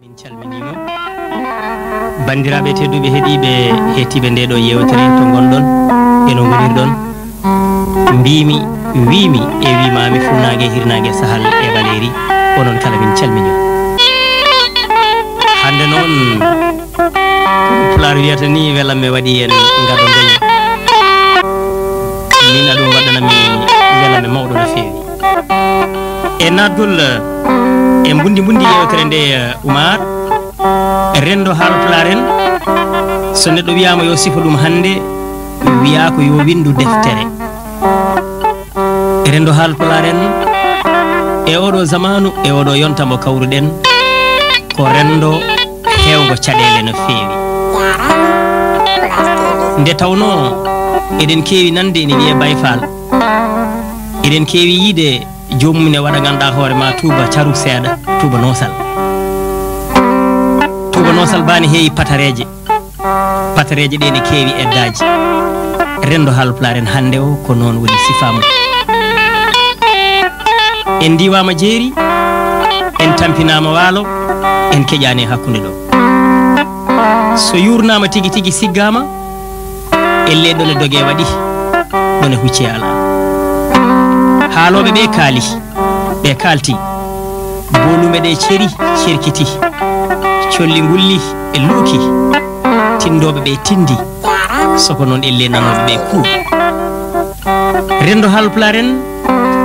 Min calminima bandiraɓe tedduɓe heeɗiɓe hettiɓe ndeɗo yewtere to gonɗon eno gonirɗon mbimi wimi e wimami funnague hirnague sahal e baleri onon kala min calmini hande noon pular wiyata ni welam me waɗi en gado dañi min aɗum waɗanami welame mawɗo no fewi e naddol e bundi yewtere nde Oumar rendo Haalpulaar en so neɗɗo wiyama yo sifa ɗum hande wiya ko yo windu deftere rendo Haalpulaar en e oɗo zamanu e oɗo yonta mo kawruɗen ko rendo hewgo caɗele no fewi nde tawno eɗen kewi nande ene wiye Bayfal eɗen kewi yiide jomum ne waɗa ganduɗa hoore ma tuuba caru seeɗa tuuba nosal bani heewi patareje ɗe ne kewi eddaji rendo Haalpulaar en hande o ko noon woni sifamu en diwama jeeri en tampinama waalo en keƴani hakkude ɗo so yurnama tigui tigui siggama elle ɗone dogue waɗi ɗone hucci ala haaloɓe ɓe kaali ɓe kalti bolume ɗe cerkiti colli gulli e luuki tindoɓe ɓe tindi soko noon elle nanoɓe ɓe kuu rendo Haalpulaar en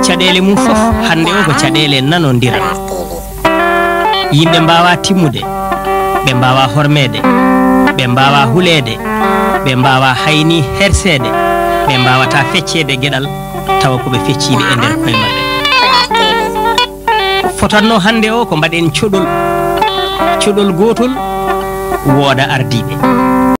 caɗele mum foof hande o ko caɗele nanodira yimɓe mbawa timmude ɓe mbawa hormede ɓe mbawa hulede ɓe mbawa hayni hersede ɓe mbawata feccede gueɗal tawa koɓe fecciɓe e nder koye mabɓe fotanno hande o ko mbaɗen coɗol gotol wooda ardiɓe